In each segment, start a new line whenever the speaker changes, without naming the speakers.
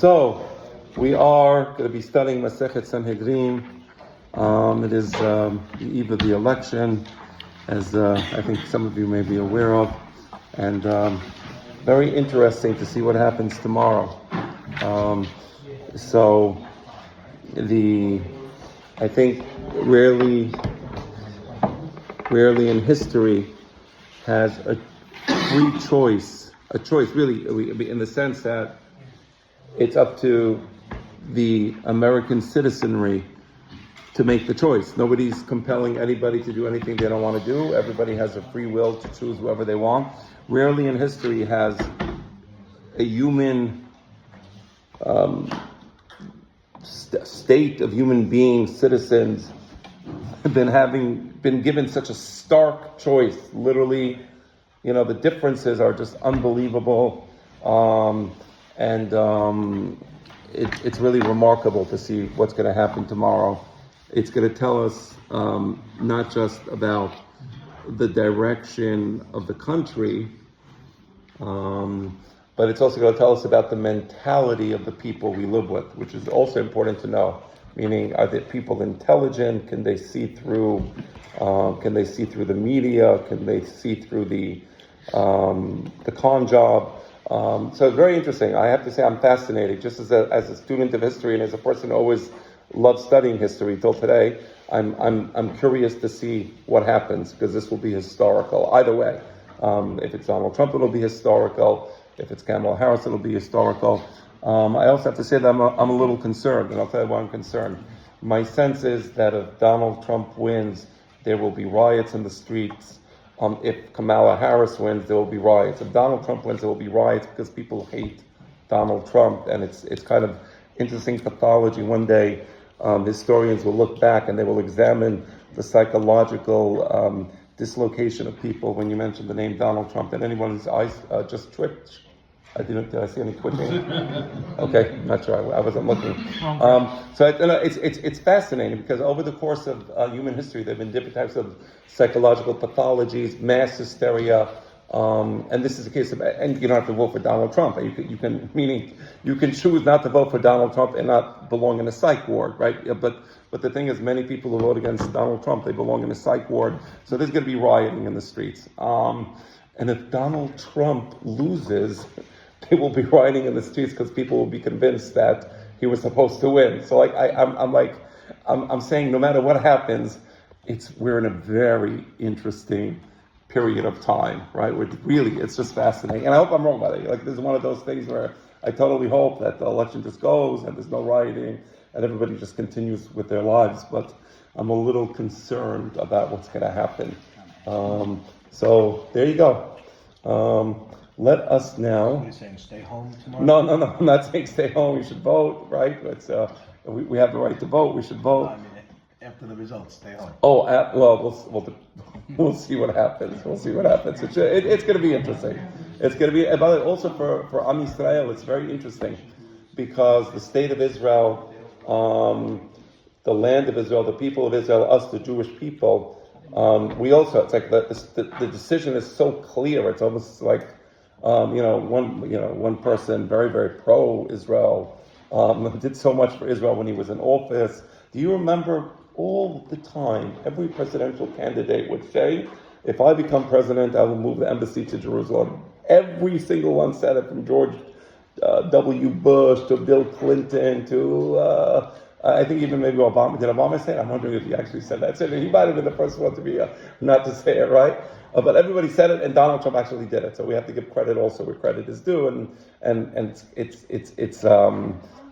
So, we are going to be studying Masechet Sanhedrin. It is the eve of the election, as I think some of you may be aware of, and very interesting to see what happens tomorrow. I think rarely in history has a free choice, really, in the sense that it's up to the American citizenry to make the choice. Nobody's compelling anybody to do anything they don't want to do. Everybody has a free will to choose whoever they want. Rarely in history has a human state of human beings, citizens, been given such a stark choice. Literally, the differences are just unbelievable. It's really remarkable to see what's going to happen tomorrow. It's going to tell us not just about the direction of the country, but it's also going to tell us about the mentality of the people we live with, which is also important to know. Meaning, are the people intelligent? Can they see through? Can they see through the media? Can they see through the con job? So it's very interesting. I have to say I'm fascinated. Just as a student of history and as a person who always loved studying history till today, I'm curious to see what happens, because this will be historical. Either way, if it's Donald Trump, it'll be historical. If it's Kamala Harris, it'll be historical. I also have to say that I'm a little concerned, and I'll tell you why I'm concerned. My sense is that if Donald Trump wins, there will be riots in the streets. If Kamala Harris wins, there will be riots. If Donald Trump wins, there will be riots because people hate Donald Trump, and it's kind of interesting pathology. One day, historians will look back and they will examine the psychological dislocation of people when you mention the name Donald Trump. Did anyone's eyes just twitch? Did I see any twitching? Okay, not sure. I wasn't looking. It's fascinating, because over the course of human history, there have been different types of psychological pathologies, mass hysteria, and this is the case of. And you don't have to vote for Donald Trump. You can choose not to vote for Donald Trump and not belong in a psych ward, right? But the thing is, many people who vote against Donald Trump, they belong in a psych ward. So there's going to be rioting in the streets. And if Donald Trump loses, they will be rioting in the streets because people will be convinced that he was supposed to win. So I'm saying, no matter what happens, we're in a very interesting period of time, right? It's just fascinating. And I hope I'm wrong by that. This is one of those things where I totally hope that the election just goes and there's no rioting and everybody just continues with their lives. But I'm a little concerned about what's going to happen. So there you go. Let us now.
You're saying stay home tomorrow?
No. I'm not saying stay home. We should vote, right? We have the right to vote. We should vote.
No, I mean, after the results, stay home.
Oh, we'll see what happens. We'll see what happens. It's going to be interesting. It's going to be, but also for Am Yisrael, it's very interesting, because the state of Israel, the land of Israel, the people of Israel, us, the Jewish people, we also, it's like the decision is so clear. It's almost like, one person very, very pro-Israel, did so much for Israel when he was in office. Do you remember all the time, every presidential candidate would say, if I become president, I will move the embassy to Jerusalem. Every single one said it, from George W. Bush to Bill Clinton to, I think even maybe Obama. Did Obama say it? I'm wondering if he actually said that. He might have been the first one to be, not to say it, right? But everybody said it, and Donald Trump actually did it. So we have to give credit also where credit is due, and it's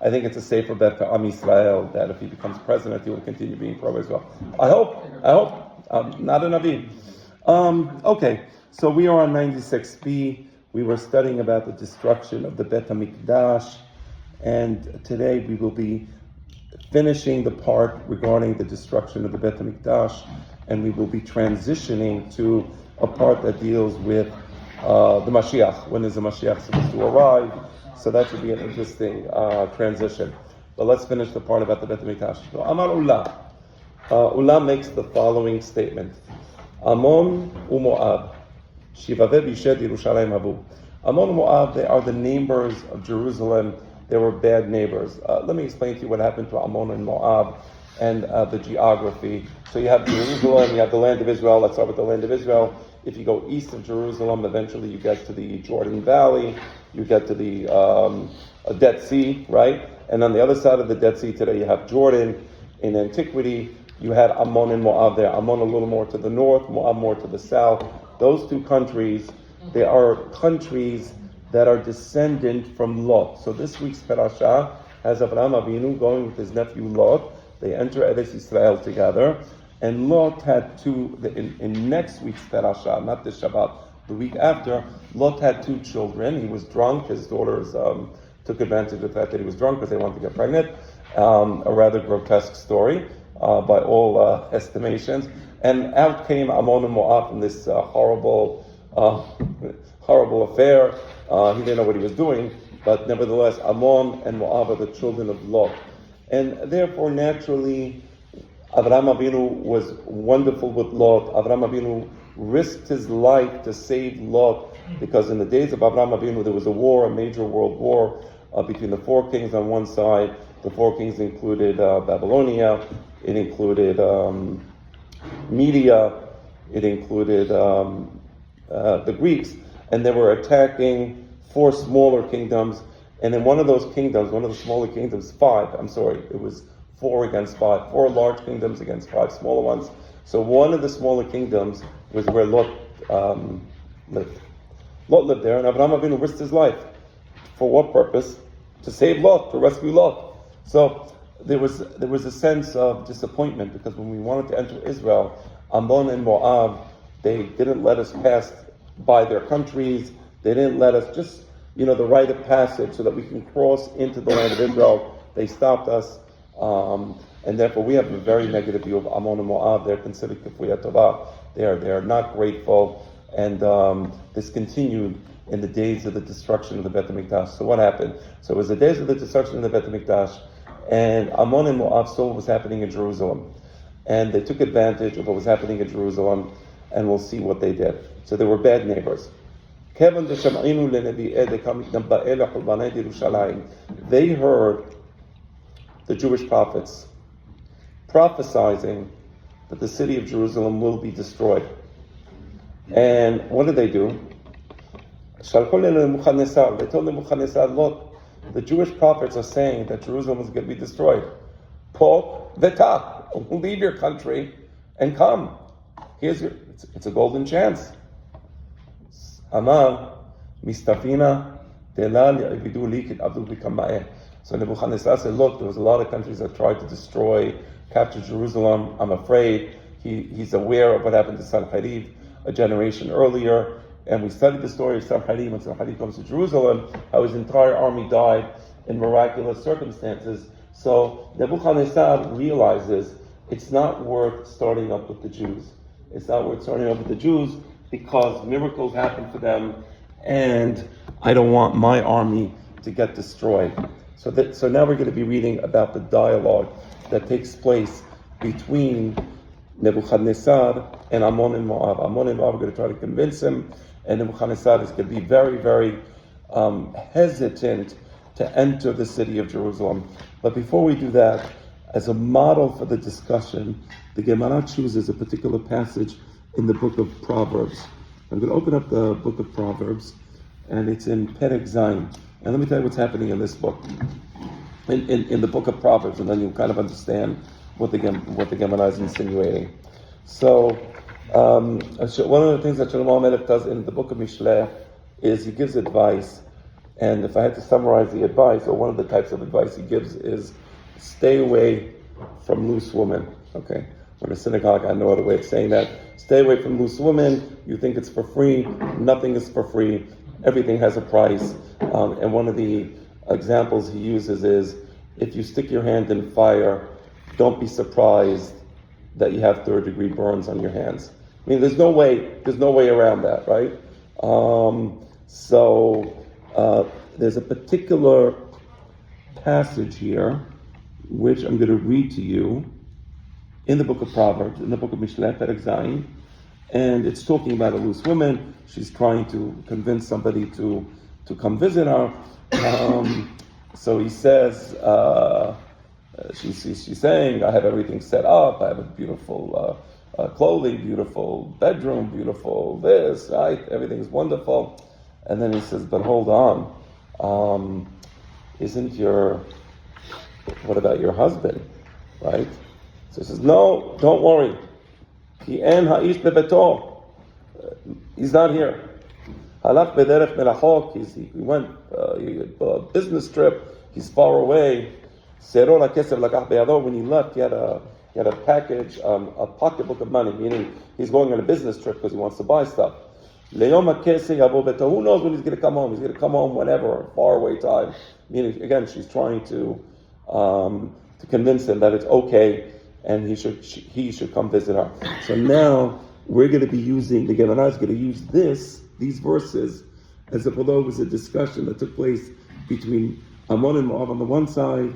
I think it's a safer bet for Am Yisrael that if he becomes president, he will continue being pro-Israel. I hope. Not a Navi. Okay, so we are on 96b. We were studying about the destruction of the Bet HaMikdash, and today we will be finishing the part regarding the destruction of the Bet HaMikdash, and we will be transitioning to a part that deals with the Mashiach. When is the Mashiach supposed to arrive? So that should be an interesting transition. But let's finish the part about the Bet HaMikdash. So, Amar Ula. Ula makes the following statement. Ammon u'Moab. Shivave b'shed Yerushalayim habu. Ammon and Moab, they are the neighbors of Jerusalem they were bad neighbors. Let me explain to you what happened to Ammon and Moab and the geography. So you have Jerusalem, you have the land of Israel. Let's start with the land of Israel. If you go east of Jerusalem, eventually you get to the Jordan Valley, you get to the Dead Sea, right? And on the other side of the Dead Sea today, you have Jordan. In antiquity, you had Ammon and Moab there. Ammon a little more to the north, Moab more to the south. Those two countries, they are countries that are descendant from Lot. So this week's parasha has Avraham Avinu going with his nephew Lot. They enter Eretz Israel together. And Lot had in next week's parasha, not this Shabbat, the week after, Lot had two children. He was drunk. His daughters took advantage of the fact that he was drunk because they wanted to get pregnant. A rather grotesque story by all estimations. And out came Ammon and Moab from this horrible affair. He didn't know what he was doing, but nevertheless, Ammon and Moab are the children of Lot. And therefore, naturally, Avraham Avinu was wonderful with Lot. Avraham Avinu risked his life to save Lot, because in the days of Avraham Avinu, there was a war, a major world war, between the four kings on one side. The four kings included Babylonia, it included Media, it included the Greeks, and they were attacking four smaller kingdoms. And in one of those kingdoms, one of the smaller kingdoms, it was 4 against 5, 4 large kingdoms against 5 smaller ones. So one of the smaller kingdoms was where Lot lived. Lot lived there, and Avraham Avinu risked his life. For what purpose? To save Lot, to rescue Lot. So there was a sense of disappointment, because when we wanted to enter Israel, Ammon and Moab, they didn't let us pass by their countries. They didn't let us just, the rite of passage so that we can cross into the land of Israel. They stopped us. And therefore we have a very negative view of Ammon and Moab. They're considered kafuyat Torah. They are not grateful. And this continued in the days of the destruction of the Beit HaMikdash. So what happened? So it was the days of the destruction of the Beit HaMikdash, and Ammon and Moab saw what was happening in Jerusalem. And they took advantage of what was happening in Jerusalem, and we'll see what they did. So they were bad neighbors. They heard the Jewish prophets prophesying that the city of Jerusalem will be destroyed. And what did they do? They told Nebuchadnezzar, look, the Jewish prophets are saying that Jerusalem is going to be destroyed. Po v'ta, leave your country and come. It's a golden chance. Amar mistafina delal yavidu likit abdul bikamae. So Nebuchadnezzar said, look, there was a lot of countries that tried to capture Jerusalem. I'm afraid. He's aware of what happened to Sanhedrin a generation earlier. And we studied the story of Sanhedrin when Sanhedrin comes to Jerusalem, how his entire army died in miraculous circumstances. So Nebuchadnezzar realizes it's not worth starting up with the Jews. It's not worth starting up with the Jews because miracles happen for them, and I don't want my army to get destroyed. So now we're going to be reading about the dialogue that takes place between Nebuchadnezzar and Ammon and Moab. Ammon and Moab are going to try to convince him, and Nebuchadnezzar is going to be very, very hesitant to enter the city of Jerusalem. But before we do that, as a model for the discussion, the Gemara chooses a particular passage in the book of Proverbs. I'm going to open up the book of Proverbs, and it's in Perek Zayin. And let me tell you what's happening in this book, in the book of Proverbs, and then you'll kind of understand what the Gemara is insinuating. So, one of the things that Shlomo HaMelech does in the book of Mishleh is he gives advice. And if I had to summarize the advice, or one of the types of advice he gives is, stay away from loose women. Okay? We're in a synagogue, I have no other way of saying that. Stay away from loose women. You think it's for free. Nothing is for free. Everything has a price. And one of the examples he uses is, if you stick your hand in fire, don't be surprised that you have third-degree burns on your hands. I mean, there's no way around that, right? There's a particular passage here, which I'm going to read to you, in the book of Proverbs, in the book of Mishleh, Perek Zayin, and it's talking about a loose woman. She's trying to convince somebody to come visit her, So he says, she's saying, I have everything set up. I have a beautiful clothing, beautiful bedroom, beautiful this, right? Everything's wonderful. And then he says, but hold on. What about your husband, right? So he says, no, don't worry. Ki en ha'ish bebeto. He's not here. Halach bederech merachok. He went a business trip. He's far away. Seror hakesef lakach beyado. When he left, he had a package, a pocketbook of money, meaning he's going on a business trip because he wants to buy stuff. Leyom hakesef yavo beto. Who knows when he's going to come home? He's going to come home whenever, far away time. Meaning, again, she's trying to convince him that it's okay and he should come visit her. So now we're going to be using, the Gemara is going to use these verses as if although it was a discussion that took place between Ammon and Moab on the one side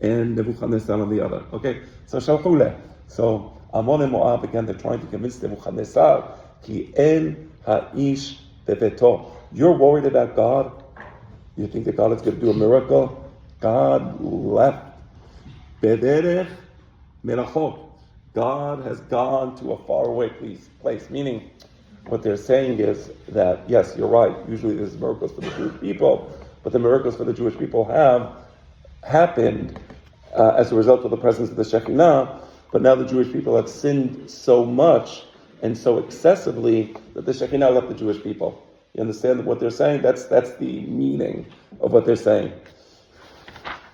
and Nebuchadnezzar on the other. Okay, so Shalchule. So Ammon and Moab, again, they're trying to convince Nebuchadnezzar, Ki en ha'ish bebeto. You're worried about God? You think that God is going to do a miracle? God left. Bederech merachok. God has gone to a faraway place. Meaning, what they're saying is that, yes, you're right. Usually there's miracles for the Jewish people, but the miracles for the Jewish people have happened as a result of the presence of the Shekinah, but now the Jewish people have sinned so much and so excessively that the Shekinah left the Jewish people. You understand what they're saying? That's the meaning of what they're saying.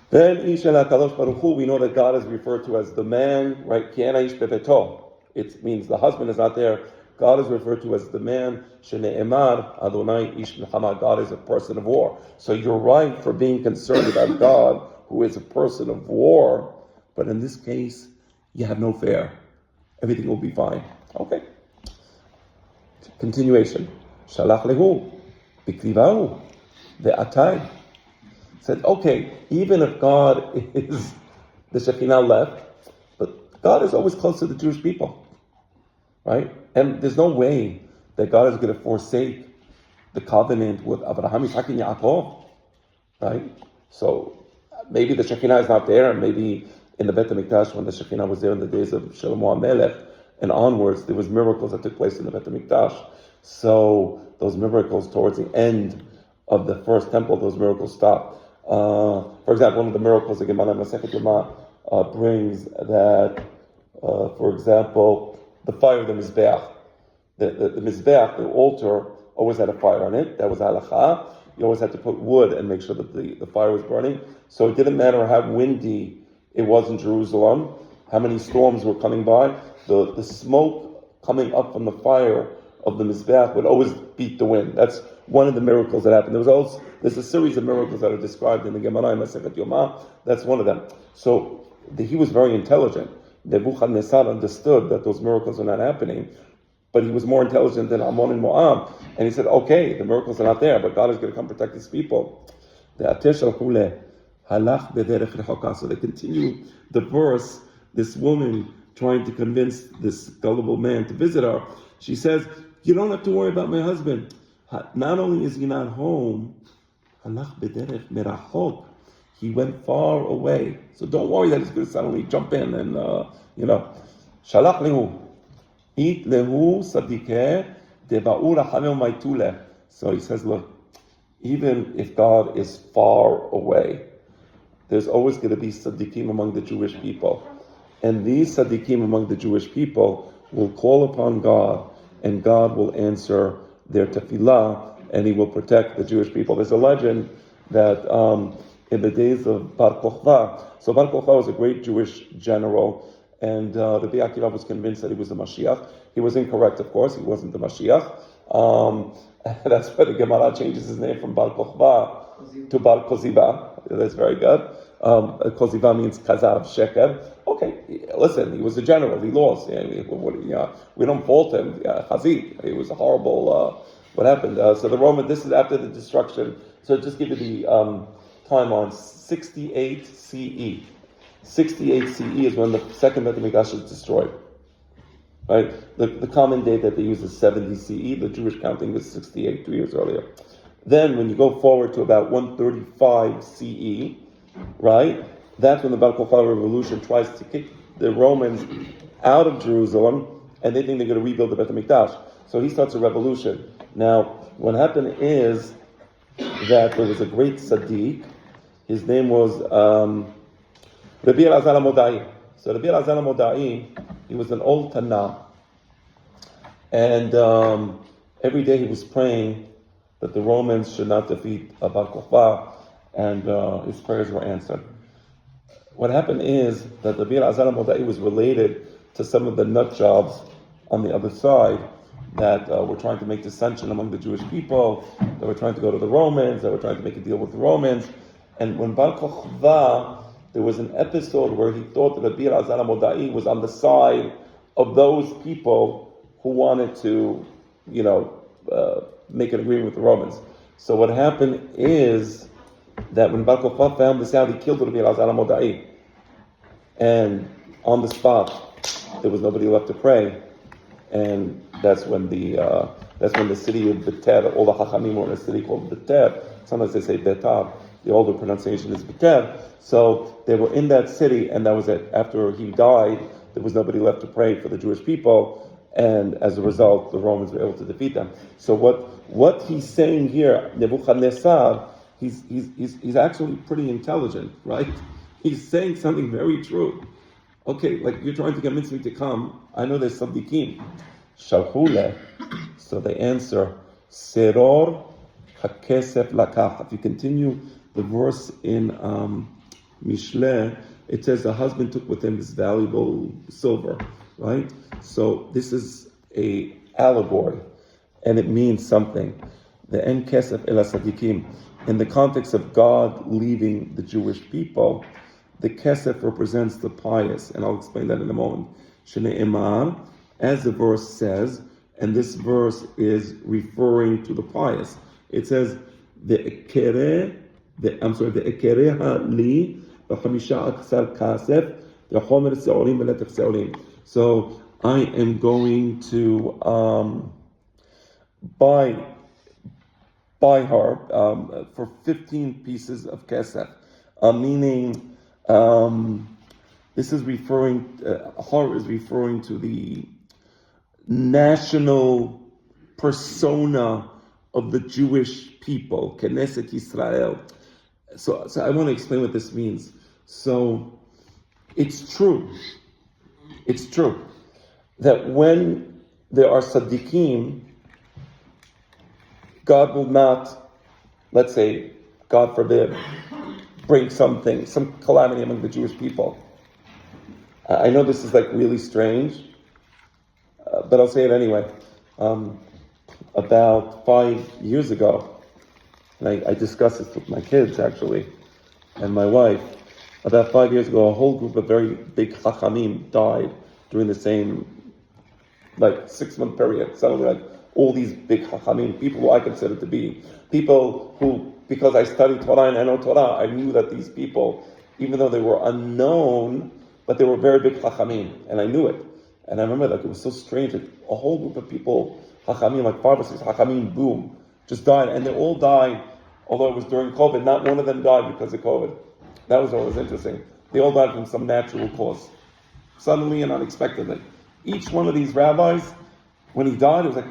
Then Ishel HaKadosh Baruch Hu, we know that God is referred to as the man, right? Ki en ha'ish bebeto. It means the husband is not there. God is referred to as the man. Shene'emar Adonai ish milchama. God is a person of war. So you're right for being concerned about God, who is a person of war. But in this case, you have no fear. Everything will be fine. Okay. Continuation. Shalach lehu bikrivahu ve'atay. Said, okay, even if God is the Shekinah left, but God is always close to the Jewish people, right? And there's no way that God is going to forsake the covenant with Abraham, Isaac, and Yaakov, right? So maybe the Shekinah is not there, and maybe in the Bet HaMikdash, when the Shekinah was there in the days of Shlomo HaMelech and onwards, there was miracles that took place in the Bet HaMikdash. So those miracles towards the end of the first temple, those miracles stopped. For example, one of the miracles the Gemara Masechet Yoma brings that, for example, the fire of the Mizbeach, the Mizbeach, the altar, always had a fire on it. That was halacha. You always had to put wood and make sure that the fire was burning. So it didn't matter how windy it was in Jerusalem, how many storms were coming by, the smoke coming up from the fire of the Mizbeach would always beat the wind. That's one of the miracles that happened. There's a series of miracles that are described in the Gemara Masechet Yoma. That's one of them. So he was very intelligent. Nebuchadnezzar understood that those miracles are not happening, but he was more intelligent than Ammon and Moab. And he said, okay, the miracles are not there, but God is going to come protect his people. So they continue the verse, this woman trying to convince this gullible man to visit her. She says, you don't have to worry about my husband. Not only is he not home, he went far away. So don't worry that he's going to suddenly jump in and, Shalach lehu. It lehu sadikeh deba'u rachamim maituleh. So he says, look, even if God is far away, there's always going to be tzaddikim among the Jewish people. And these tzaddikim among the Jewish people will call upon God, and God will answer their tefillah, and he will protect the Jewish people. There's a legend that in the days of Bar Kokhba, so Bar Kokhba was a great Jewish general, and Rabbi Akiva was convinced that he was the Mashiach. He was incorrect, of course, he wasn't the Mashiach. That's why the Gemara changes his name from Bar Kokhba to Bar Koziba. That's very good. Koziba means Kazav, Sheker. Okay, listen, he was a general, he lost. We don't fault him. Chazit, he was a horrible, what happened? So the Roman, this is after the destruction. So just give you the timeline, 68 CE. 68 CE is when the second Bet HaMikdash is destroyed. Right? The common date that they use is 70 CE. The Jewish counting is 68, 2 years earlier. Then when you go forward to about 135 CE, right? That's when the Bar Kokhba revolution tries to kick the Romans out of Jerusalem, and they think they're going to rebuild the Beit HaMikdash. So he starts a revolution. Now, what happened is that there was a great tzaddik. His name was Rabbi Elazar HaModai. So Rabbi Elazar HaModai, he was an old Tanna. And every day he was praying that the Romans should not defeat Bar Kokhba, and his prayers were answered. What happened is that Rabbi Elazar HaModai was related to some of the nut jobs on the other side that were trying to make dissension among the Jewish people, that were trying to go to the Romans, that were trying to make a deal with the Romans. And when Bar Kokhba, there was an episode where he thought that Rabbi Elazar HaModai was on the side of those people who wanted to, make an agreement with the Romans. So what happened is that when Bar Kokhba found this out, he killed Rabbi Elazar HaModai. And on the spot, there was nobody left to pray. And that's when the city of Beter, all the Chachamim were in a city called Beter. Sometimes they say Betar. The older pronunciation is Beter. So they were in that city, and that was it. After he died, there was nobody left to pray for the Jewish people, and as a result, the Romans were able to defeat them. So what he's saying here, Nebuchadnezzar, he's actually pretty intelligent, right? He's saying something very true. Okay, like you're trying to convince me to come. I know there's Sadiqim. Shalhule. So they answer, Seror hakesef lakach. If you continue the verse in Mishle, it says the husband took with him this valuable silver, right? So this is a allegory, and it means something. The en kesef el sadiqim. In the context of God leaving the Jewish people, the kesef represents the pious, and I'll explain that in a moment. Shne'emar, as the verse says, and this verse is referring to the pious. It says, the ekereha li v'chamisha aksar kasef v'chomer se'olim v'letech se'olim. So I am going to buy her for 15 pieces of kesef, meaning this is referring, Har is referring to the national persona of the Jewish people, Knesset Yisrael. So I want to explain what this means. So it's true that when there are tzaddikim, God will not, let's say, God forbid, bring some calamity among the Jewish people. I know this is like really strange, but I'll say it anyway. About 5 years ago, and I discussed this with my kids actually, and my wife. About 5 years ago, a whole group of very big chachamim died during the same 6-month period. Suddenly, all these big chachamim, people who I consider to be people who, because I studied Torah and I know Torah, I knew that these people, even though they were unknown, but they were very big chachamim, and I knew it. And I remember it was so strange that a whole group of people, chachamim, 5 or 6 chachamim, boom, just died, and they all died, although it was during COVID. Not one of them died because of COVID. That was what was interesting. They all died from some natural cause, suddenly and unexpectedly. Each one of these rabbis, when he died, it was like,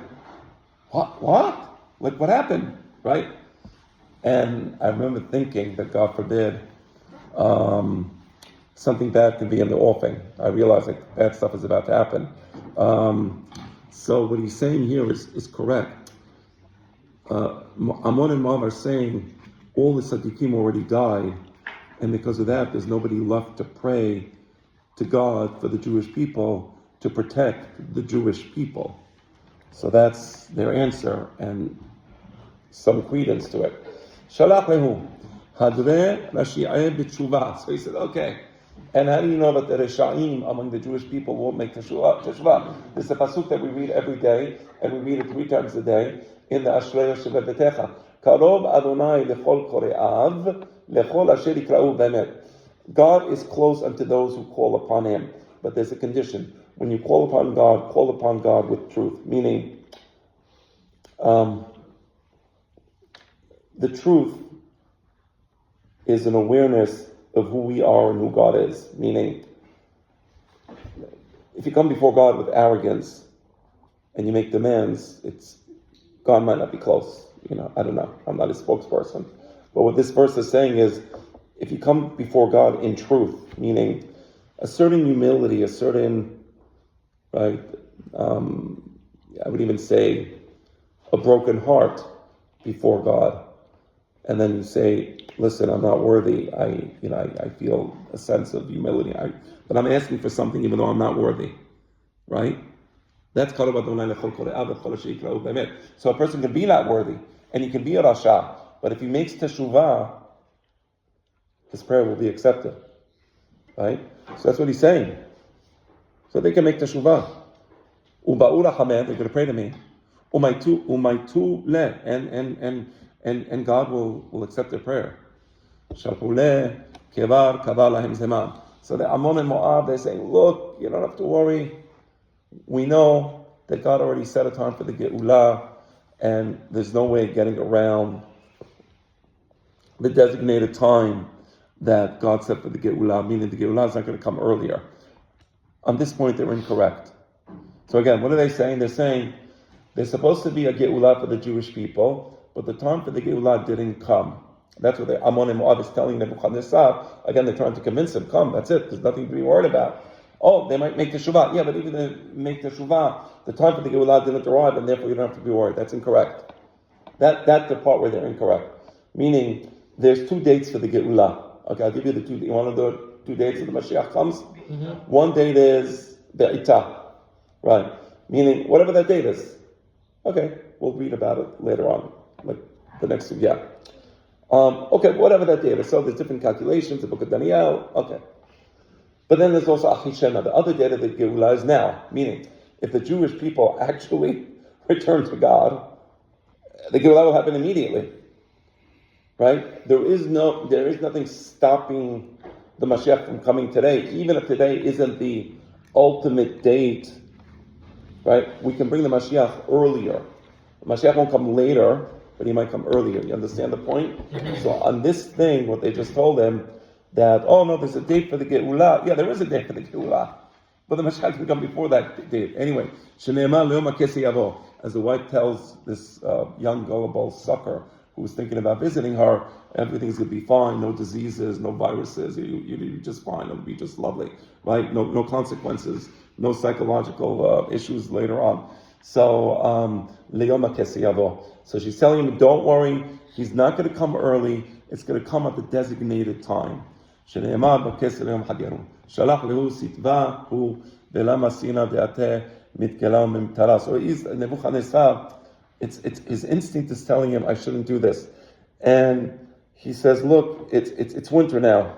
what? What happened, right? And I remember thinking that, God forbid, something bad could be in the offing. I realized bad stuff is about to happen. So what he's saying here is correct. Ammon and Moab are saying all the tzaddikim already died, and because of that, there's nobody left to pray to God for the Jewish people, to protect the Jewish people. So that's their answer, and some credence to it. Shalach lehu, hadre rashi'eh b'tshuva. So he said, okay, and how do you know that the Risha'im among the Jewish people won't make teshuvah? This is a pasuk that we read every day, and we read it 3 times a day in the Ashrei Shebetecha. Karov Adonai lechol kore'av, lechol asher yikra'u bemet. God is close unto those who call upon Him, but there's a condition. When you call upon God with truth, meaning the truth is an awareness of who we are and who God is. Meaning, if you come before God with arrogance and you make demands, God might not be close. I don't know. I'm not a spokesperson. But what this verse is saying is, if you come before God in truth, meaning a certain humility, a certain, right, I would even say a broken heart before God, and then you say, listen, I'm not worthy. I feel a sense of humility. But I'm asking for something even though I'm not worthy, right? That's so a person can be not worthy, and he can be a rasha, but if he makes teshuvah, his prayer will be accepted, right? So that's what he's saying. So they can make teshuvah. They're going to pray to me. And God will accept their prayer. So the Ammon and Moab, they're saying, look, you don't have to worry. We know that God already set a time for the Geulah, and there's no way of getting around the designated time that God set for the Geulah, meaning the Geulah is not going to come earlier. On this point, they're incorrect. So again, what are they saying? They're saying there's supposed to be a Geulah for the Jewish people, but the time for the Geulah didn't come. That's what Ammon and Moab is telling Nebuchadnezzar. Again, they're trying to convince him, come, that's it, there's nothing to be worried about. Oh, they might make teshuvah. Yeah, but even if they make teshuvah, the time for the Geulah didn't arrive, and therefore you don't have to be worried. That's incorrect. That's the part where they're incorrect. Meaning, there's 2 dates for the Geulah. Okay, I'll give you the 2. You want to do 2 dates when the Mashiach comes? Mm-hmm. One date is Be'itah. Right. Meaning, whatever that date is. Okay, we'll read about it later on. Like the next 2, yeah. Okay, whatever that date is. So there's different calculations, the book of Daniel. Okay. But then there's also Achishena. The other date of the Geulah is now. Meaning, if the Jewish people actually return to God, the Geulah will happen immediately. Right? There is nothing stopping the Mashiach from coming today, even if today isn't the ultimate date. Right? We can bring the Mashiach earlier. The Mashiach won't come later, but he might come earlier. You understand the point? So on this thing, what they just told him, that, oh no, there's a date for the Geulah. Yeah, there is a date for the Geulah. But the Mashiach can come before that date. Anyway, as the wife tells this young gullible sucker who was thinking about visiting her, everything's going to be fine, no diseases, no viruses, you're just fine, it'll be just lovely, right? No consequences, no psychological issues later on. So, so she's telling him, don't worry, he's not going to come early, it's going to come at the designated time. So Nebuchadnezzar, it's his instinct is telling him, I shouldn't do this. And he says, look, it's winter now.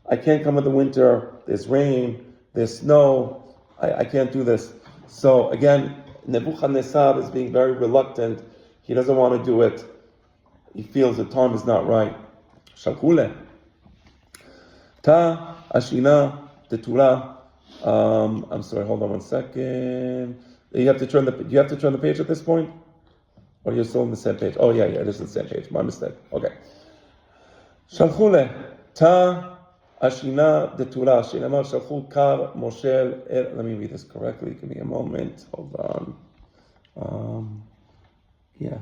I can't come in the winter. There's rain, there's snow. I can't do this. So again, Nebuchadnezzar is being very reluctant. He doesn't want to do it. He feels the time is not right. Shakule. Ta ashina tetura. I'm sorry, hold on one second. You have to turn the page at this point? Or you're still on the same page? Oh yeah, it is the same page. My mistake. Okay. Shalchule ta ashina detura shinamar shalchu kar moshel. Let me read this correctly. Give me a moment. Hold on. Yeah.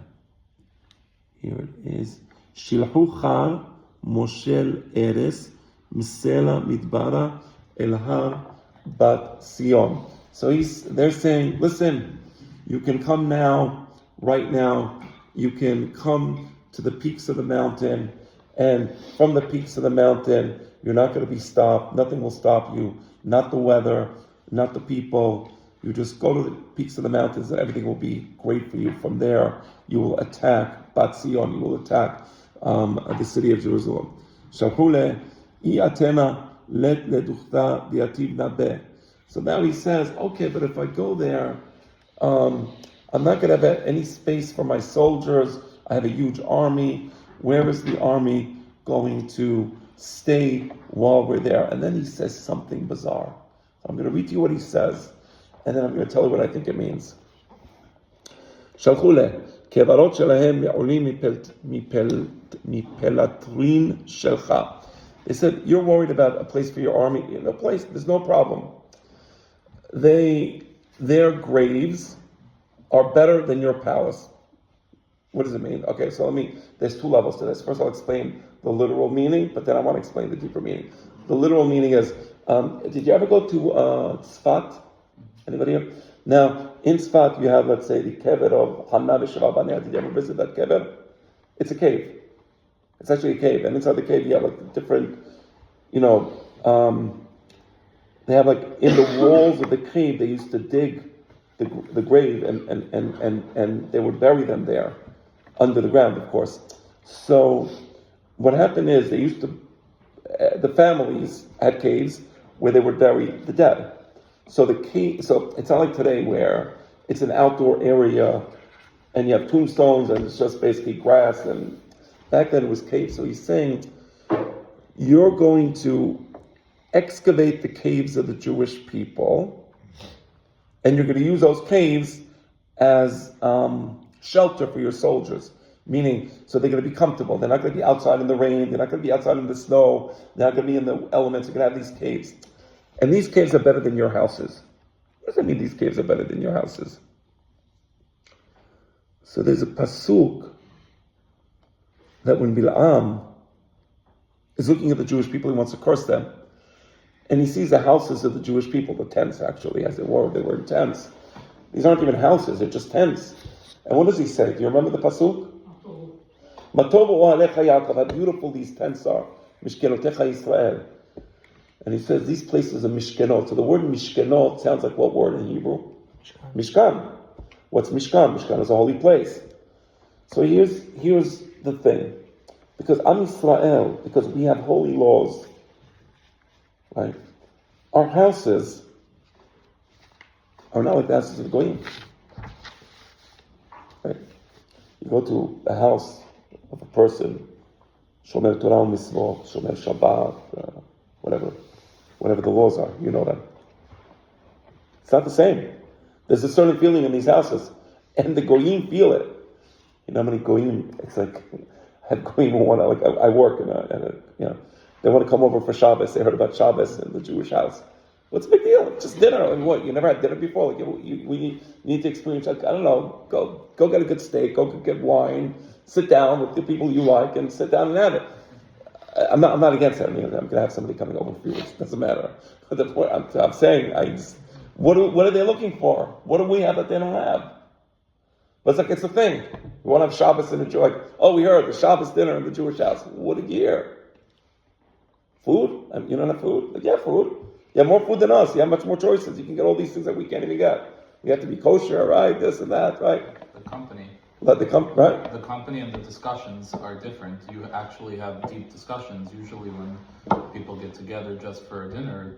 Here it is. Shilchu kar moshel eres misela midbara elhar bat Sion. So they're saying, listen, you can come now. Right now, you can come to the peaks of the mountain, and from the peaks of the mountain, you're not going to be stopped. Nothing will stop you. Not the weather, not the people. You just go to the peaks of the mountains, and everything will be great for you. From there, you will attack Bat Sion. You will attack the city of Jerusalem. Shahule I atena let leduchta diativ nabe. So now he says, okay, but if I go there, I'm not going to have any space for my soldiers. I have a huge army. Where is the army going to stay while we're there? And then he says something bizarre. I'm going to read to you what he says, and then I'm going to tell you what I think it means. Shalchule כברות שלהם מעולים מפלטרין שלך. They said, you're worried about a place for your army. No place, there's no problem. Their graves are better than your palace. What does it mean? Okay, so there's two levels to this. First I'll explain the literal meaning, but then I want to explain the deeper meaning. The literal meaning is, did you ever go to Tzfat? Anybody here? Now, in Tzfat you have, let's say, the kever of Hanna v'Sheva Banea. Did you ever visit that kever? It's a cave. It's actually a cave, and inside the cave you have like different, they have like in the walls of the cave they used to dig the grave and they would bury them there under the ground, of course. So what happened is the families had caves where they would bury the dead. So it's not like today where it's an outdoor area and you have tombstones and it's just basically grass, and back then it was caves. So he's saying, you're going to excavate the caves of the Jewish people, and you're going to use those caves as shelter for your soldiers. Meaning, so they're going to be comfortable. They're not going to be outside in the rain. They're not going to be outside in the snow. They're not going to be in the elements. They're going to have these caves. And these caves are better than your houses. What does that mean, these caves are better than your houses? So there's a pasuk that when Bil'am is looking at the Jewish people, he wants to curse them. And he sees the houses of the Jewish people, the tents actually, as they were in tents. These aren't even houses, they're just tents. And what does he say? Do you remember the pasuk? Matovu ohalecha Yaakov, how beautiful these tents are. Mishkenotecha Yisrael. And he says these places are mishkenot. So the word mishkenot sounds like what word in Hebrew? Mishkan. What's Mishkan? Mishkan is a holy place. So here's the thing. Because Am Yisrael, because we have holy laws, right? Our houses are not like the houses of the Goyim. Right? You go to a house of a person, Shomer Torah Mitzvot, Shomer Shabbat, whatever the laws are, you know them. It's not the same. There's a certain feeling in these houses, and the Goyim feel it. You know how many Goyim? It's like I have Goyim who want to, like I work in they want to come over for Shabbos. They heard about Shabbos in the Jewish house. What's the big deal? Just dinner. I mean, what? You never had dinner before? Like we need to experience. Like, I don't know. Go get a good steak. Go get wine. Sit down with the people you like and sit down and have it. I'm not against that. I mean, I'm going to have somebody coming over for you. It doesn't matter. But the point I'm saying, what are they looking for? What do we have that they don't have? But it's the thing. You want to have Shabbos in the Jew, we heard the Shabbos dinner in the Jewish house. What did you hear? Food? You don't have food? Like, yeah, food. You have more food than us. You have much more choices. You can get all these things that we can't even get. We have to be kosher, right? This and that, right?
The company.
Right?
The company and the discussions are different. You actually have deep discussions. Usually when people get together just for a dinner,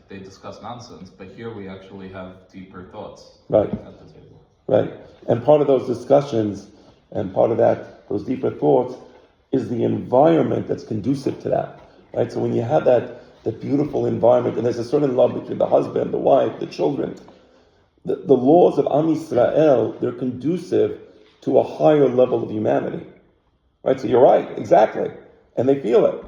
they discuss nonsense. But here we actually have deeper thoughts
right
at the table.
Right. And part of those discussions and part of those deeper thoughts is the environment that's conducive to that. Right? So when you have that beautiful environment, and there's a certain love between the husband, the wife, the children, the laws of Am Yisrael, they're conducive to a higher level of humanity. Right? So you're right, exactly. And they feel it.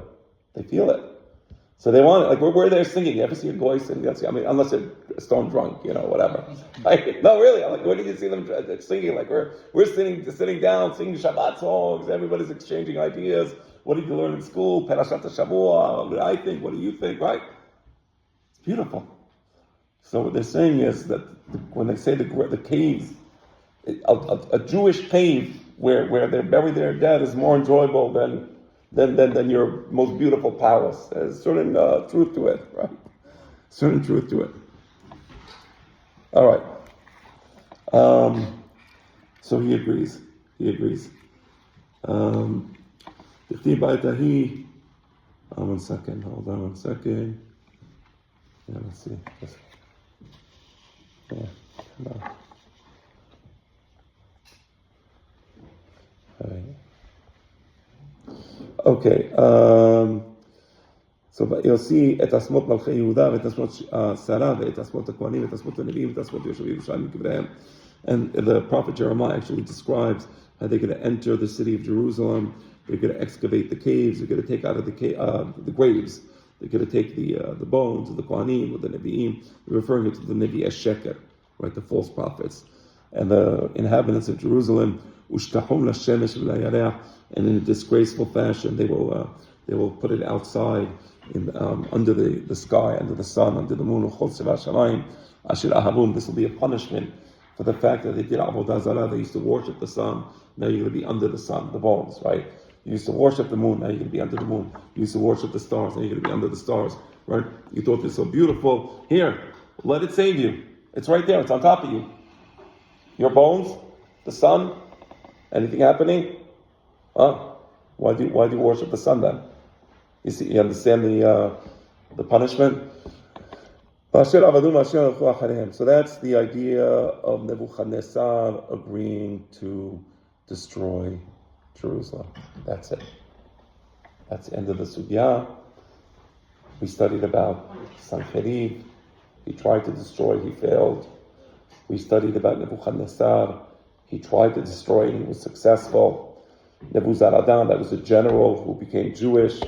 So they want it. Like we're there singing. You ever see a goy sing? I mean, unless they're stone drunk, whatever. Like, no, really. I'm like, where did you see them singing? Like we're sitting down, singing Shabbat songs. Everybody's exchanging ideas. What did you learn in school? Perashat Shavua. What do I think? What do you think? Right? It's beautiful. So what they're saying is that when they say the caves, a Jewish cave where they bury their dead is more enjoyable than your most beautiful palace. There's certain truth to it, right? Certain truth to it. All right. So he agrees. One second. Hold on 1 second. Yeah, let's see. Yeah. No. All right. Okay, so you'll see את אסמות מלכי יהודה ואת אסמות שרה ואת אסמות הכהנים ואת אסמות הנביאים ואת אסמות יושבי ירושלים וקבריהם. And the prophet Jeremiah actually describes how they're going to enter the city of Jerusalem. They're going to excavate the caves. They're going to take out of the graves. They're going to take the bones of the Kohanim or the Nevi'im. They're referring to the Nevi Sheker, right, the false prophets. And the inhabitants of Jerusalem, Ushtahum Lashemesh V'Layareh, and in a disgraceful fashion, they will put it outside under the sky, under the sun, under the moon. This will be a punishment for the fact that they did Avodah Zarah. They used to worship the sun. Now you're going to be under the sun, the bones, right? You used to worship the moon. Now you're going to be under the moon. You used to worship the stars. Now you're going to be under the stars, right? You thought this was so beautiful. Here, let it save you. It's right there. It's on top of you. Your bones, the sun, anything happening? Why do you worship the sun then? You see, you understand the punishment? So that's the idea of Nebuchadnezzar agreeing to destroy Jerusalem. That's it. That's the end of the sugya. We studied about Sanhedrin. He tried to destroy, he failed. We studied about Nebuchadnezzar. He tried to destroy and he was successful. Nebuzaradan, that was a general who became Jewish.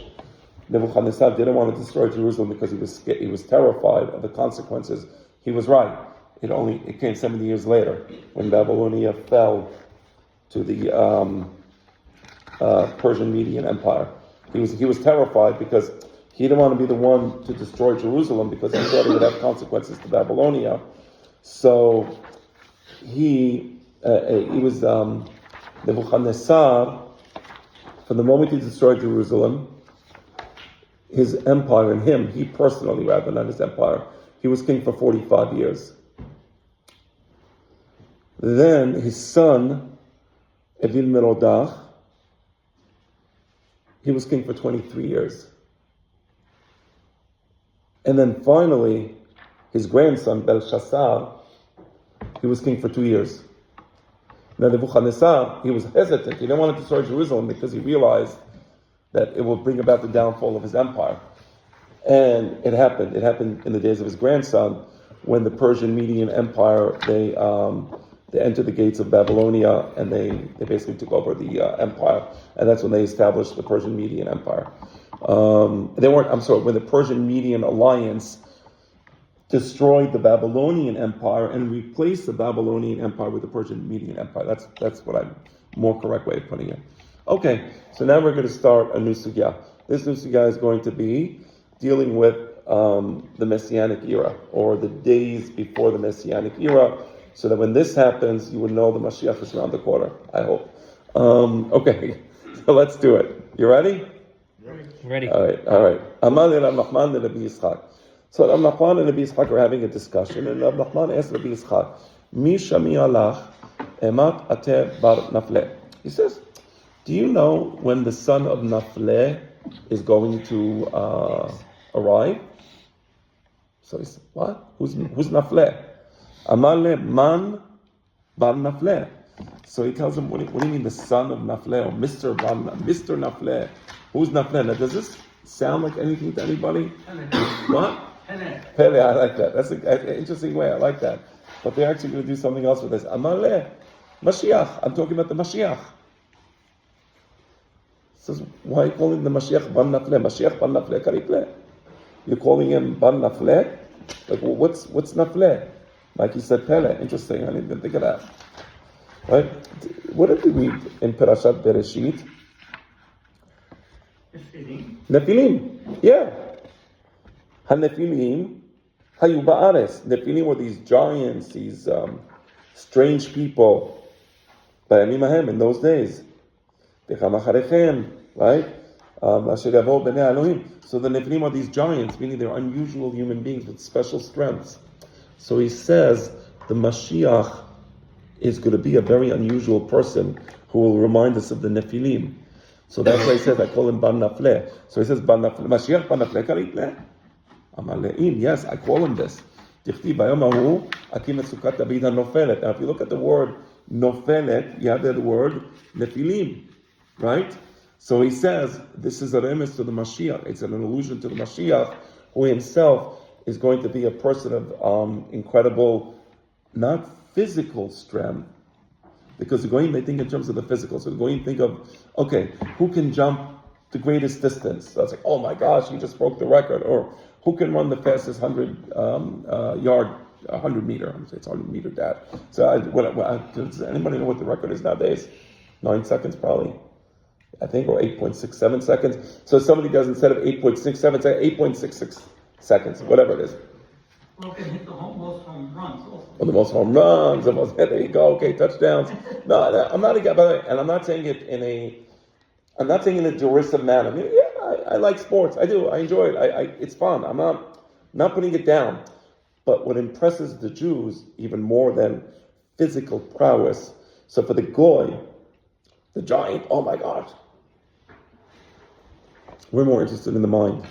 Nebuchadnezzar didn't want to destroy Jerusalem because he was terrified of the consequences. He was right. It came 70 years later when Babylonia fell to the Persian Median Empire. He was terrified because he didn't want to be the one to destroy Jerusalem because he thought it would have consequences to Babylonia. So he was Nebuchadnezzar. From the moment he destroyed Jerusalem, his empire and he personally, rather than his empire, he was king for 45 years. Then his son, Evil Merodach, he was king for 23 years. And then finally, his grandson, Belshazzar, he was king for 2 years. Now Nebuchadnezzar, he was hesitant. He didn't want to destroy Jerusalem because he realized that it will bring about the downfall of his empire. And it happened. It happened in the days of his grandson, when the Persian Median Empire, they entered the gates of Babylonia, and they basically took over the empire. And that's when they established the Persian Median Empire. When the Persian Median Alliance destroyed the Babylonian Empire and replaced the Babylonian Empire with the Persian Median Empire. That's what I'm more correct way of putting it. Okay, so now we're going to start a new sugya. This new sugya is going to be dealing with the Messianic era, or the days before the Messianic era, so that when this happens, you would know the Mashiach is around the corner, I hope. Okay, so let's do it. You ready?
Ready.
All right. Amal Rav Nachman and Rabbi Yitzchak. So Rav Nachman and Rabbi Yitzchak are having a discussion, and Rav Nachman asked Rabbi Yitzchak, Mi shami alach emat ateh bar nafle. He says, do you know when the son of Nafle is going to arrive? So he said, what? Who's Nafle? Amale man bar Nafle. So he tells him, what do you mean the son of Nafle, or Mr. Nafle? Who's Nafle? Now, does this sound like anything to anybody? What? Pele, I like that. That's an interesting way. I like that. But they're actually going to do something else with this. Amale, Mashiach. I'm talking about the Mashiach. Says, why are you calling the Mashiach Ban Nafle? Mashiach Ban Nafle Kariple. You're calling him Ban Nafle? Like, well, what's Nafle? Like you said, Pele. Interesting. I didn't even think of that. Right? What did we read in Parashat Bereshit? Nephilim. Yeah. HaNephilim hayu ba'aretz. Nephilim were these giants, these strange people. B'yamim hahem, in those days. Right? So the Nephilim are these giants, meaning they're unusual human beings with special strengths. So he says the Mashiach is going to be a very unusual person who will remind us of the Nephilim. So that's why he says, I call him Ban Nafle. So he says, Ban Nafle, Mashiach Ban Nafle Karitle. Amaleim, yes, I call him this. Now if you look at the word Nofelet, you have the word Nephilim. Right? So he says, this is a remes to the Mashiach. It's an allusion to the Mashiach, who himself is going to be a person of incredible, not physical strength, Because the Goyim, they think in terms of the physical. So the Goyim think of, okay, who can jump the greatest distance? So it's like, oh my gosh, he just broke the record. Or who can run the fastest 100 meter? I'm saying it's 100 meter, Dad. So does anybody know what the record is nowadays? 9 seconds probably, I think, or 8.67 seconds. So somebody does, instead of 8.67, say 8.66 seconds, whatever it is.
Well, can hit the most home runs also.
Well, the most home runs, there you go, okay, touchdowns. No, I'm not against, by the way, and I'm not saying it in a derisive manner. I mean, yeah, I like sports, I do, I enjoy it, it's fun, I'm not putting it down. But what impresses the Jews, even more than physical prowess, so for the Goy, the giant, oh my gosh, we're more interested in the mind.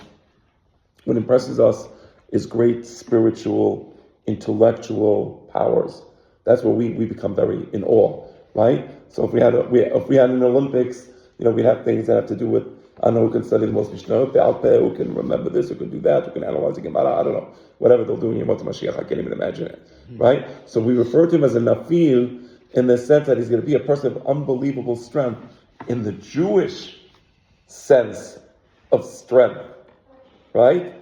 What impresses us is great spiritual, intellectual powers. That's where we become very in awe, right? So if we had an Olympics, we'd have things that have to do with, I don't know, who can study the most Mishnah, who can remember this, who can do that, who can analyze the Gemara, I don't know, whatever they'll do in Yemot Mashiach, I can't even imagine it, right? So we refer to him as a Nafil in the sense that he's going to be a person of unbelievable strength in the Jewish sense of strength, right?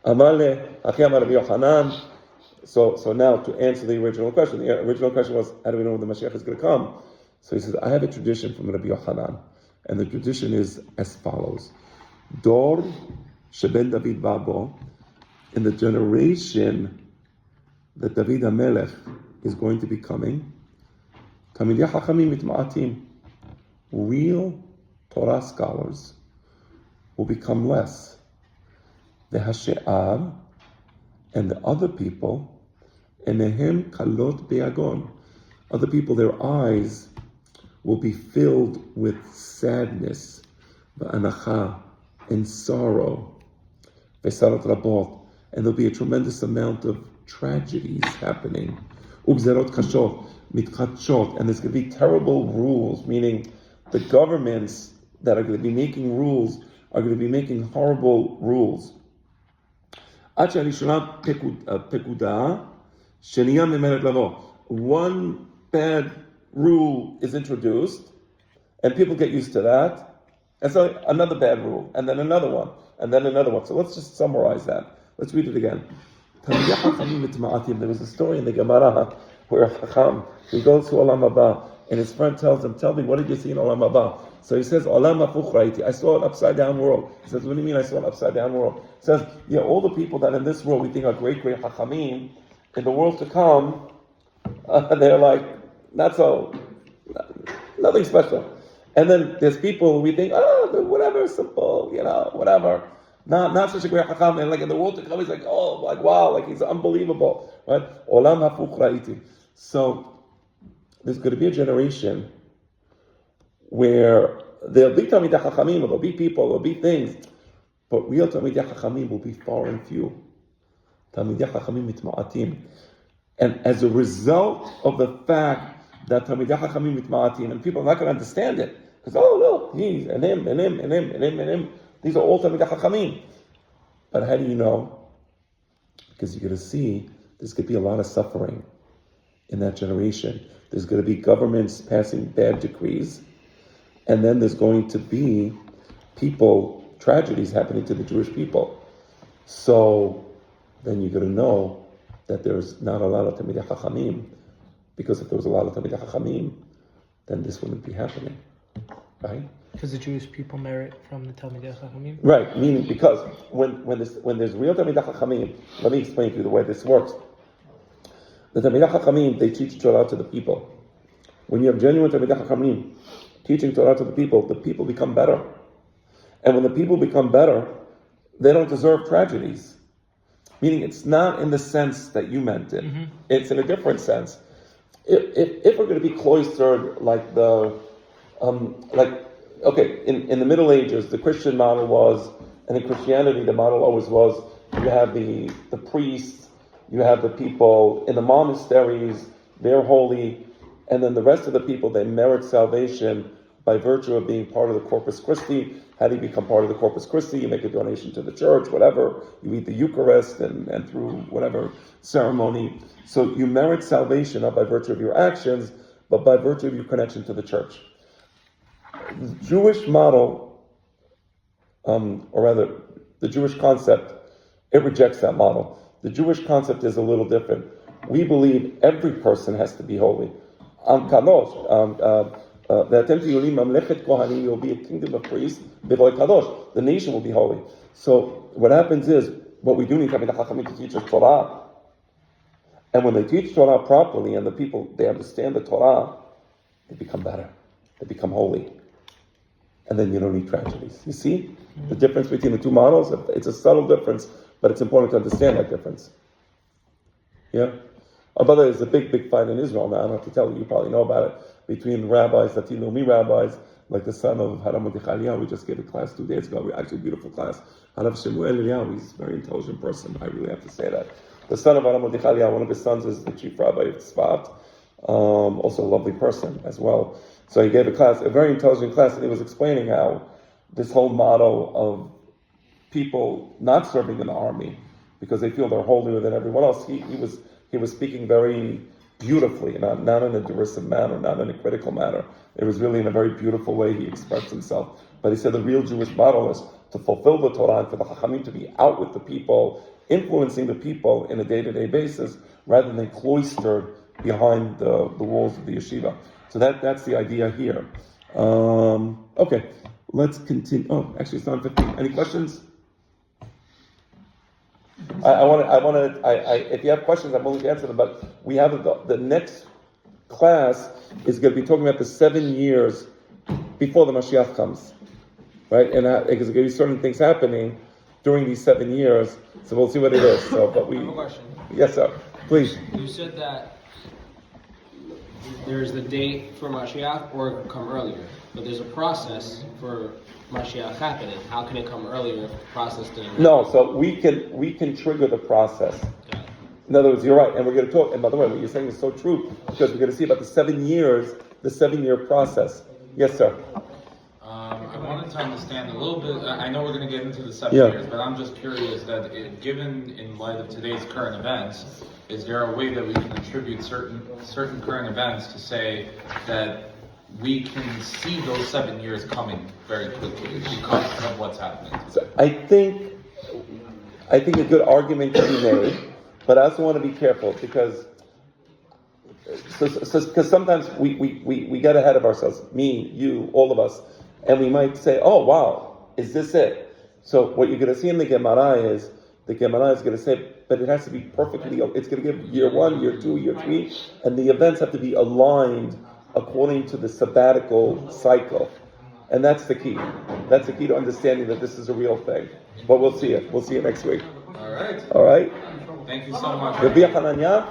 So now to answer the original question was, how do we know when the Mashiach is going to come? So he says, I have a tradition from Rabbi Yochanan, and the tradition is as follows. Dor sheben David Babo, in the generation that David HaMelech is going to be coming, Talmidei Chachamim mitma'atim, real Torah scholars will become less. The Hashe'ar and the other people, Enehem kalot be'agon, other people, their eyes will be filled with sadness, v'anacha, and sorrow, v'sarat rabot, and there'll be a tremendous amount of tragedies happening, ugzerot kashot, mitchachot, and there's going to be terrible rules, meaning the governments that are going to be making rules are going to be making horrible rules. One bad rule is introduced, and people get used to that, and so another bad rule, and then another one, and then another one. So let's just summarize that. Let's read it again. There was a story in the Gemara where a Chacham, he goes to Olam Haba, and his friend tells him, tell me, what did you see in Olam Haba? So he says, Olam Hapuch Raiti, I saw an upside down world. He says, what do you mean I saw an upside down world? He says, yeah, all the people that in this world we think are great Chachamim, in the world to come, they're like, nothing special. And then there's people who we think, whatever, simple, whatever. Not such a great Chacham, and like in the world to come, he's like, like wow, like he's unbelievable, right? Olam Hapuch Raiti. So there's going to be a generation where there'll be Talmidei Chachamim, there'll be people, there'll be things, but real Talmidei Chachamim will be far and few. Talmidei Chachamim mitma'atim. And as a result of the fact that Talmidei Chachamim mitma'atim, and people are not going to understand it, because, no, he's, and him, and him, and him, and him, and him, these are all Talmidei Chachamim. But how do you know? Because you're going to see there's going to be a lot of suffering in that generation. There's going to be governments passing bad decrees, and then there's going to be tragedies happening to the Jewish people. So then you're going to know that there's not a lot of Talmidei Chachamim, because if there was a lot of Talmidei Chachamim, then this wouldn't be happening, right?
Because the Jewish people merit from the Talmidei Chachamim?
Right, meaning because when there's real Talmidei Chachamim, let me explain to you the way this works. The Talmidei Chachamim, they teach Torah to the people. When you have genuine Talmidei Chachamim teaching Torah to the people become better. And when the people become better, they don't deserve tragedies. Meaning it's not in the sense that you meant it. Mm-hmm. It's in a different sense. If we're going to be cloistered like in the Middle Ages, the Christian model was, and in Christianity the model always was, you have the priests, you have the people in the monasteries, they're holy, and then the rest of the people, they merit salvation by virtue of being part of the Corpus Christi. How do you become part of the Corpus Christi? You make a donation to the church, whatever. You eat the Eucharist and through whatever ceremony. So you merit salvation not by virtue of your actions, but by virtue of your connection to the church. The Jewish model, or rather, the Jewish concept, it rejects that model. The Jewish concept is a little different. We believe every person has to be holy. Kadosh, you'll be a kingdom of priests. The nation will be holy. So what happens is, what we do need to teach is Torah. And when they teach Torah properly, and the people, they understand the Torah, they become better. They become holy. And then you don't need tragedies. You see the difference between the two models? It's a subtle difference, but it's important to understand that difference. Yeah? By the way, there's a big fight in Israel now. I don't have to tell you, you probably know about it, between rabbis, Latino rabbis, like the son of Haram Mordechai. We just gave a class 2 days ago. Actually, a beautiful class. Harav Shemuel Eliyahu, he's a very intelligent person. I really have to say that. The son of Haram Mordechai, one of his sons is the chief rabbi of Tzfat. Also a lovely person as well. So he gave a class, a very intelligent class, and he was explaining how this whole model of people not serving in the army because they feel they're holier than everyone else. He was speaking very beautifully, not in a derisive manner, not in a critical manner. It was really in a very beautiful way he expressed himself. But he said the real Jewish model is to fulfill the Torah and for the Chachamim to be out with the people, influencing the people in a day-to-day basis, rather than cloistered behind the walls of the yeshiva. So that's the idea here. Okay, let's continue. Oh, actually, it's 9:15. Any questions? If you have questions, I'm willing to answer them. But we have the next class is going to be talking about the 7 years before the Mashiach comes, right? And because there's going to be certain things happening during these 7 years. So we'll see what it is. So, but
I have a question.
Yes, sir. Please.
You said that there's the date for Mashiach, or it could come earlier. But there's a process for Mashiach happening. How can it come earlier if the process didn't?
No, so we can trigger the process. In other words, you're right, and we're going to talk. And by the way, what you're saying is so true because we're going to see about the 7 years, the 7-year process. Yes, sir.
I wanted to understand a little bit. I know we're going to get into the 7
Yeah.
years, but I'm just curious that, given in light of today's current events, is there a way that we can attribute certain current events to say that we can see those 7 years coming very quickly because of what's happening?
So I think a good argument can be made, but I also want to be careful because sometimes we get ahead of ourselves, me, you, all of us, and we might say, oh wow, is this it? So what you're going to see in the Gemara is going to say, but it has to be perfectly, it's going to give year 1, year 2, year 3, and the events have to be aligned according to the sabbatical cycle. And that's the key. That's the key to understanding that this is a real thing. But we'll see it. We'll see it next week.
All right.
All right?
Thank you so much.
Rabbi Hananya?